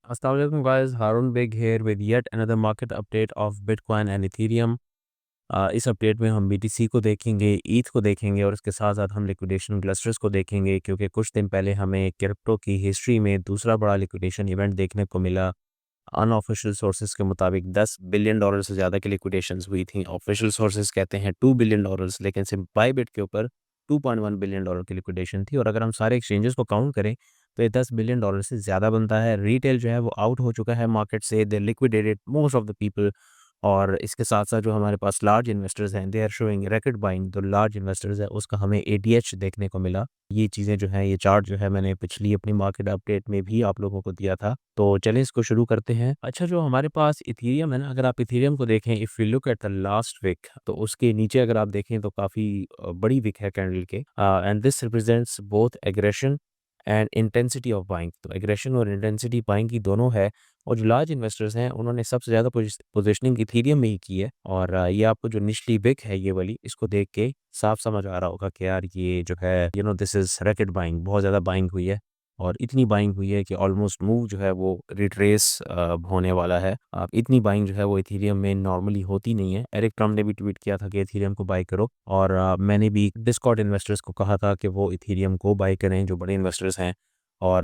Assalamualaikum guys, Harun Beg here with yet another market update of Bitcoin and Ethereum। इस update में हम BTC को देखेंगे, ETH को देखेंगे और इसके साथ साथ हम लिक्विडेशन क्लस्टर्स को देखेंगे, क्योंकि कुछ दिन पहले हमें क्रिप्टो की हिस्ट्री में दूसरा बड़ा लिक्विडेशन इवेंट देखने को मिला। अनऑफिशियल सोर्सेज के मुताबिक $10 बिलियन से ज़्यादा की लिक्विडेशंस हुई थी। ऑफिशियल सोर्सेज कहते हैं $2 बिलियन, लेकिन सिर्फ बाईबिट के ऊपर $2.1 बिलियन की लिक्विडेशन थी। और अगर हम सारे एक्सचेंजेस को काउंट करें तो ये $10 बिलियन से ज़्यादा बनता है। रिटेल जो है वो आउट हो चुका है मार्केट से, they liquidated most of the people. और इसके साथ साथ जो हमारे पास लार्ज इन्वेस्टर्स हैं, they are showing racket buying. जो लार्ज इन्वेस्टर्स है उसका हमें ADH देखने को मिला। ये चीज़ें जो हैं, ये चार्ट जो है मैंने पिछली अपनी मार्केट अपडेट में भी आप लोगों को दिया था। तो चलें इसको शुरू करते हैं। अच्छा, जो हमारे पास इथीरियम है ना, अगर आप इथीरियम को देखें, if you look at the last week, तो उसके नीचे अगर आप देखें तो काफ़ी बड़ी विक है कैंडल के। And this represents both aggression and intensity of buying. तो एग्रेशन और इंटेंसिटी बाइंग की दोनों है। और जो लार्ज इन्वेस्टर्स हैं उन्होंने सबसे ज़्यादा पोजिशनिंग इथीरियम में ही की है। और ये आपको जो निचली विक है ये वाली, इसको देख के साफ समझ आ रहा होगा कि यार ये जो है दिस इज़ रैकेट बाइंग, बहुत ज़्यादा बाइंग हुई है। और इतनी बाइंग हुई है कि ऑलमोस्ट मूव जो है वो रिट्रेस होने वाला है। इतनी बाइंग जो है वो इथीरियम में नॉर्मली होती नहीं है। एरिक ट्रम्प ने भी ट्वीट किया था कि इथीरियम को बाई करो, और मैंने भी डिस्कॉर्ड इन्वेस्टर्स को कहा था कि वो इथीरियम को बाई करें, जो बड़े इन्वेस्टर्स हैं। और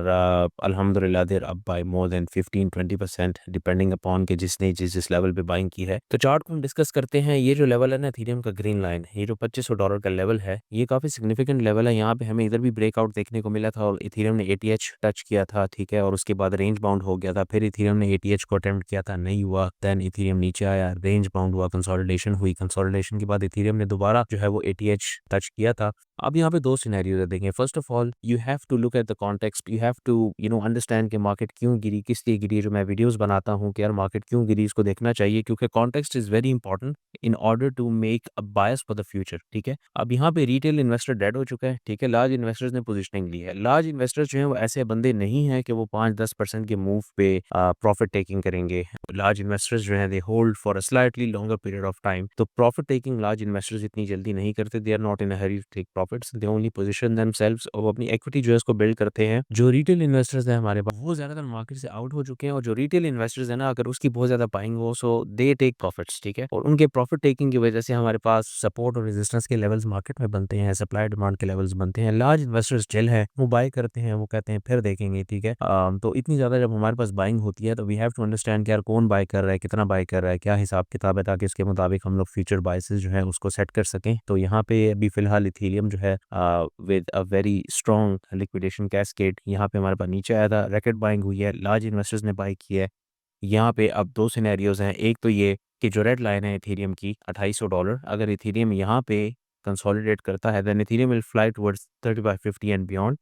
अल्हम्दुलिल्लाह there up by more than 15-20% depending upon के जिसने जिस लेवल पे बाइंग की है। तो चार्ट को हम डिस्कस करते हैं। ये जो लेवल है ना इथीरियम का, ग्रीन लाइन, ये जो $2500 का लेवल है, ये काफ़ी सिग्निफिकेंट लेवल है। यहाँ पे हमें इधर भी ब्रेकआउट देखने को मिला था और इथीरियम ने ATH टच किया था, ठीक है। और उसके बाद रेंज बाउंड हो गया था। फिर इथीरियम ने ATH को अटेम्प्ट किया था, नहीं हुआ। देन इथीरियम नीचे आया, रेंज बाउंड हुआ, कंसोलिडेशन हुई। कंसोलिडेशन के बाद इथीरियम ने दोबारा जो है वो ATH टच किया था। अब यहाँ पे दो सिनेरियोज देखेंगे। First of all you have to look at the context, you have to understand कि मार्केट क्यों गिरी, किस लिए गिरी। जो मैं वीडियोस बनाता हूँ कि यार मार्केट क्यों गिरी, इसको देखना चाहिए, क्योंकि context is very important in order to make a bias for the future, ठीक है। अब यहाँ पे रिटेल इन्वेस्टर डेड हो चुका है, ठीक है। लार्ज इन्वेस्टर्स ने पोजिशनिंग ली है। लार्ज इन्वेस्टर्स जो है वो ऐसे बंदे नहीं है कि वो 5-10% के मूव पे प्रॉफिट टेकिंग करेंगे। लार्ज इन्वेस्टर्स जो है they hold for a slightly longer period of time. तो प्रॉफिट टेकिंग लार्ज इन्वेस्टर्स इतनी जल्दी नहीं करते। They are not in a hurry to take profits, they only position themselves, और अपनी इक्विटी जो है उसको बिल्ड करते हैं। जो रिटेल इन्वेस्टर्स हैं हमारे पास, वो ज्यादातर मार्केट से आउट हो चुके हैं। और जो रिटेल इन्वेस्टर्स है ना, अगर उसकी बहुत ज्यादा बाइंग हो, सो दे टेक प्रॉफिट्स, ठीक है। और उनके प्रॉफिट टेकिंग की वजह से हमारे पास सपोर्ट और रेजिस्टेंस के लेवल्स मार्केट में बनते हैं, सप्लाई डिमांड के लेवल्स बनते हैं। लार्ज इन्वेस्टर्स चिल है, वो बाय करते हैं, वो कहते हैं फिर देखेंगे, ठीक है। तो इतनी ज्यादा जब हमारे पास बाइंग होती है तो वी हैव टू अंडरस्टैंड कि यार कौन बाय कर रहा है, कितना बाय कर रहा है, क्या हिसाब किताब है, ताकि उसके मुताबिक हम लोग फ्यूचर बायसेस जो है उसको सेट कर सकें। तो यहाँ पे अभी फिलहाल इथीरियम जो है with a very strong liquidation cascade, यहाँ पे हमारे पास नीचे आया था, रैकेट बाइंग हुई है, लार्ज इन्वेस्टर्स ने बाई की है। यहाँ पे अब दो सिनेरियोज हैं। एक तो ये कि जो रेड लाइन है इथीरियम की $2800, अगर इथीरियम यहाँ पे कंसोलिडेट करता है then Ethereum will fly towards 3550 and beyond.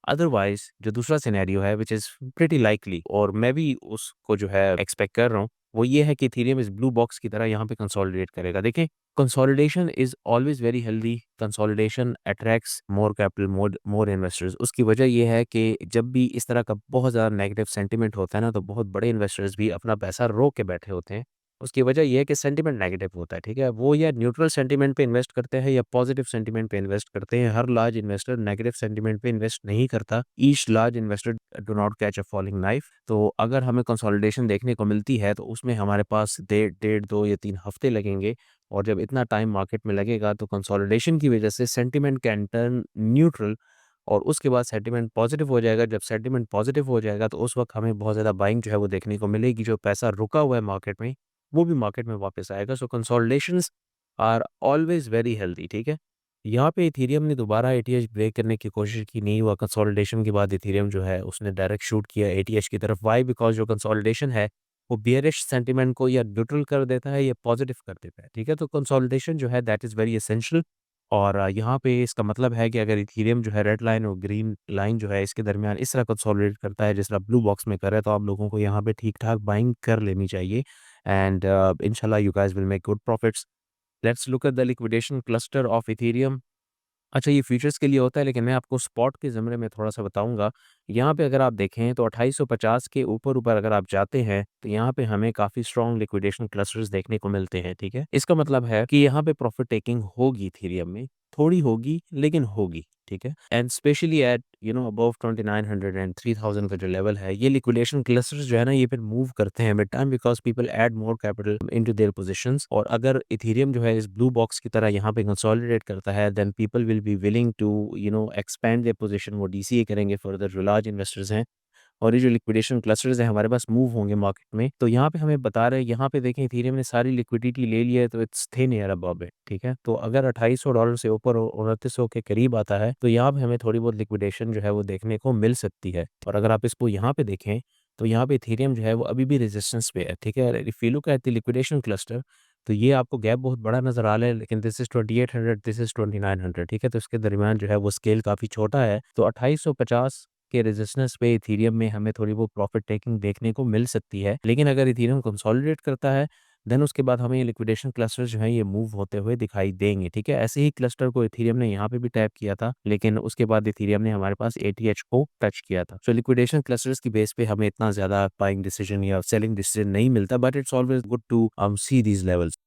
Otherwise जो दूसरा सिनेरियो है विच इज़ प्रीटी लाइकली, और मैं भी उसको जो है एक्सपेक्ट कर रहा हूँ, वो ये है कि इथेरियम इस ब्लू बॉक्स की तरह यहाँ पे कंसोलिडेट करेगा। देखें, consolidation is always very healthy. Consolidation attracts more capital, more investors. उसकी वजह ये है कि जब भी इस तरह का बहुत ज़्यादा नेगेटिव सेंटिमेंट होता है ना, तो बहुत बड़े इन्वेस्टर्स भी अपना पैसा रोक के बैठे होते हैं। उसकी वजह यह है कि सेंटिमेंट नेगेटिव होता है, ठीक है। वो या न्यूट्रल सेंटिमेंट पे इन्वेस्ट करते हैं या पॉजिटिव सेंटिमेंट पे इन्वेस्ट करते हैं। हर लार्ज इन्वेस्टर नेगेटिव सेंटिमेंट पे इन्वेस्ट नहीं करता। Each large investor do not catch a falling knife. तो अगर हमें कंसोलिडेशन देखने को मिलती है तो उसमें हमारे पास डेढ़ 2 या 3 हफ्ते लगेंगे। और जब इतना टाइम मार्केट में लगेगा तो कंसोलिडेशन की वजह से सेंटिमेंट कैन टर्न न्यूट्रल, और उसके बाद सेंटिमेंट पॉजिटिव हो जाएगा। जब सेंटिमेंट पॉजिटिव हो जाएगा तो उस वक्त हमें बहुत ज़्यादा बाइंग जो है वो देखने को मिलेगी। जो पैसा रुका हुआ है मार्केट में वो भी मार्केट में वापस आएगा। सो कंसोलिडेशंस आर ऑलवेज वेरी हेल्दी, ठीक है। यहाँ पे इथीरियम ने दोबारा ATH ब्रेक करने की कोशिश की, नहीं हुआ। कंसोलिडेशन के बाद इथीरियम जो है उसने डायरेक्ट शूट किया ATH की तरफ। वाई? बिकॉज जो कंसोलिडेशन है वो बियरिश सेंटिमेंट को या न्यूट्रल कर देता है या पॉजिटिव कर देता है, ठीक है। तो कंसोलिडेशन जो है दैट इज़ वेरी एसेंशियल। और यहाँ पे इसका मतलब है कि अगर इथीरियम जो है रेड लाइन और ग्रीन लाइन जो है इसके दरमियान इस तरह कंसोलिडेट करता है जिस तरह ब्लू बॉक्स में कर रहा है, तो आप लोगों को यहाँ पे ठीक ठाक बाइंग कर लेनी चाहिए। एंड इंशाल्लाह you guys will make good profits. Let's look at the liquidation cluster of Ethereum. अच्छा, ये फ्यूचर्स के लिए होता है, लेकिन मैं आपको स्पॉट के ज़मरे में थोड़ा-सा बताऊँगा। यहाँ पे अगर आप देखें तो 2850 के ऊपर-ऊपर अगर आप जाते हैं, तो यहाँ पे हमें काफ़ी स्ट्रॉन्ग लिक्विडेशन क्लस्टर्स देखने को मिलते हैं, ठीक है? इसका मतलब है कि यहाँ पे प्रॉफिट टेकिंग होगी इथेरियम में। थोड़ी होगी लेकिन होगी, ठीक है। And specially eight above 2900 and 3000 का जो लेवल है, ये लिक्विडेशन क्लस्टर्स जो है ना, ये फिर मूव करते हैं with time because people add more capital into their positions. और अगर इथेरियम जो है इस ब्लू बॉक्स की तरह यहाँ पे कंसोलिडेट करता है, then people will be willing to expand their position. वो डीसीए करेंगे फर्दर, जो लार्ज इन्वेस्टर्स हैं। और ये जो लिक्विडेशन क्लस्टर्स हैं हमारे पास मूव होंगे मार्केट में, तो यहाँ पे हमें बता रहे हैं, यहाँ पे देखें इथेरियम ने सारी लिक्विडिटी ले लिया है, तो it's thin air above it, ठीक है। तो अगर $2800 से ऊपर 2900 के करीब आता है, तो यहाँ पे हमें थोड़ी बहुत लिक्विडेशन जो है वो देखने को मिल सकती है। और अगर आप इसको यहाँ पे देखें, तो यहाँ पे इथेरियम जो है वो अभी भी रेजिस्टेंस पे है, ठीक है। If you look at the liquidation cluster, तो ये आपको गैप बहुत बड़ा नजर आ रहा है, लेकिन दिस इज 2800, दिस इज 2900, ठीक है। तो इसके दरमियान जो है वो स्केल काफी छोटा है। तो 2850 के रेजिस्टेंस पे इथेरियम में हमें थोड़ी बहुत प्रॉफिट टेकिंग देखने को मिल सकती है। लेकिन अगर इथेरियम कंसोलिडेट करता है, देन उसके बाद हमें ये लिक्विडेशन क्लस्टर जो है ये मूव होते हुए दिखाई देंगे, ठीक है। ऐसे ही क्लस्टर को इथेरियम ने यहाँ पे भी टैप किया था, लेकिन उसके बाद इथेरियम ने हमारे पास एटीएच को टच किया था। सो लिक्विडेशन क्लस्टर्स की बेस पे हमें इतना ज्यादा बाइंग डिसीजन या सेलिंग डिसीजन नहीं मिलता, but it's always good to see these levels.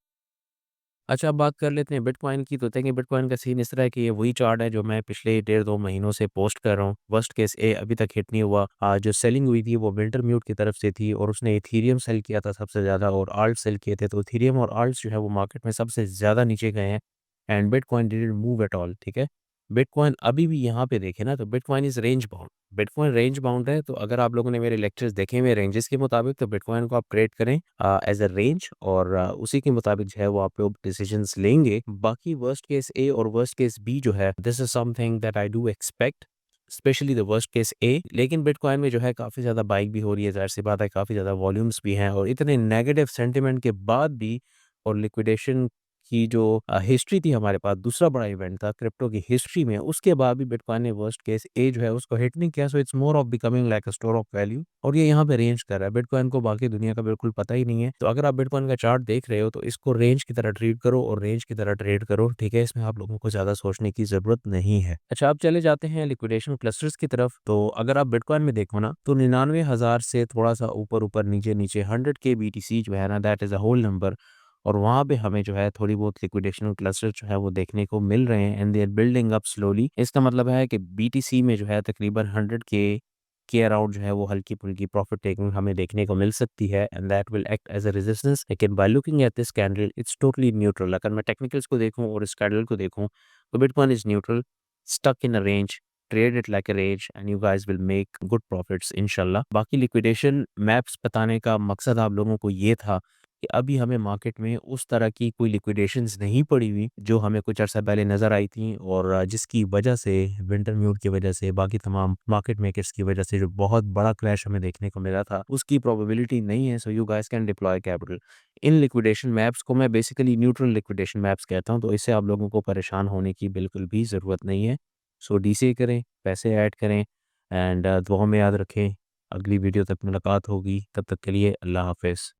अच्छा, अब बात कर लेते हैं बिटकॉइन की। तो देखें, बिटकॉइन का सीन इस तरह है कि ये वही चार्ट है जो मैं पिछले 1.5-2 महीनों से पोस्ट कर रहा हूँ। वर्स्ट केस ए अभी तक हिट नहीं हुआ। जो सेलिंग हुई थी वो विंटर म्यूट की तरफ से थी, और उसने इथेरियम सेल किया था सबसे ज़्यादा, और आल्ट सेल किए थे। तो इथेरियम और आल्ट जो है वो मार्केट में सबसे ज़्यादा नीचे गए हैं, and bitcoin didn't move at all, ठीक है। बिटकॉइन अभी भी यहाँ पे देखें ना, तो bitcoin is range bound. Bitcoin range bound है, तो अगर आप लोगों ने मेरे लेक्चर्स देखे हुए रेंजेस के मुताबिक, तो बिटकॉइन को आप ट्रेड करें एज अ रेंज, और उसी के मुताबिक जो है वो आप लोग डिसीजंस लेंगे। बाकी वर्स्ट केस ए और वर्स्ट केस बी जो है, this is something that I do expect, specially the worst case A. लेकिन बिटकॉइन में जो है काफ़ी ज़्यादा बाइक भी हो रही है, ज़ाहिर सी बात है, काफ़ी ज़्यादा वॉल्यूम्स भी हैं, और इतने नेगेटिव सेंटिमेंट के बाद भी, और लिक्विडेशन की जो हिस्ट्री थी हमारे पास, दूसरा बड़ा इवेंट था क्रिप्टो की हिस्ट्री में, उसके बाद भी बिटकॉइन ने वर्स्ट केस ए जो है उसको हिट नहीं किया। So it's more of becoming like a store of value, और ये यहाँ पे रेंज कर रहा है। बिटकॉइन को बाकी दुनिया का बिल्कुल पता ही नहीं है। तो अगर आप बिटकॉइन का चार्ट देख रहे हो, तो इसको रेंज की तरह ट्रीट करो और रेंज की तरह ट्रेड करो, ठीक है। इसमें आप लोगों को ज्यादा सोचने की जरूरत नहीं है। अच्छा, आप चले जाते हैं लिक्विडेशन क्लस्टर्स की तरफ। तो अगर आप बिटकॉइन में देखो ना, तो 99,000 से थोड़ा सा ऊपर ऊपर नीचे नीचे 100K BTC जो है ना, that is a whole number, और वहाँ पे हमें जो है थोड़ी बहुत लिक्विडेशन क्लस्टर जो है वो देखने को मिल रहे हैं, and they are building up slowly. इसका मतलब है कि बीटीसी में जो है तकरीबन 100K के अराउंड जो है वो हल्की फुल्की प्रॉफिट टेकिंग हमें देखने को मिल सकती है, and that will act as a resistance. लेकिन by looking at this candle, it's totally neutral. अगर मैं टेक्निकल्स को देखूं और इस कैंडल को देखूं, तो bitcoin is neutral, stuck in a range, trade it like a range, and you guys will make good profits इंशाल्लाह। बाकी लिक्विडेशन मैप्स बताने का मकसद आप लोगों को ये था कि अभी हमें मार्केट में उस तरह की कोई लिक्विडेशंस नहीं पड़ी हुई जो हमें कुछ अर्सा पहले नज़र आई थी, और जिसकी वजह से, विंटर म्यूट की वजह से, बाकी तमाम मार्केट मेकर्स की वजह से जो बहुत बड़ा क्रैश हमें देखने को मिला था, उसकी प्रोबेबिलिटी नहीं है। So you guys can deploy capital in liquidation maps को। मैं बेसिकली न्यूट्रल लिक्विडेशन मैप्स कहता हूँ, तो इससे आप लोगों को परेशान होने की बिल्कुल भी ज़रूरत नहीं है। सो डीसीए करें, पैसे ऐड करें, एंड दुआ में याद रखें। अगली वीडियो तक मुलाकात होगी, तब तक के लिए अल्लाह हाफिज़।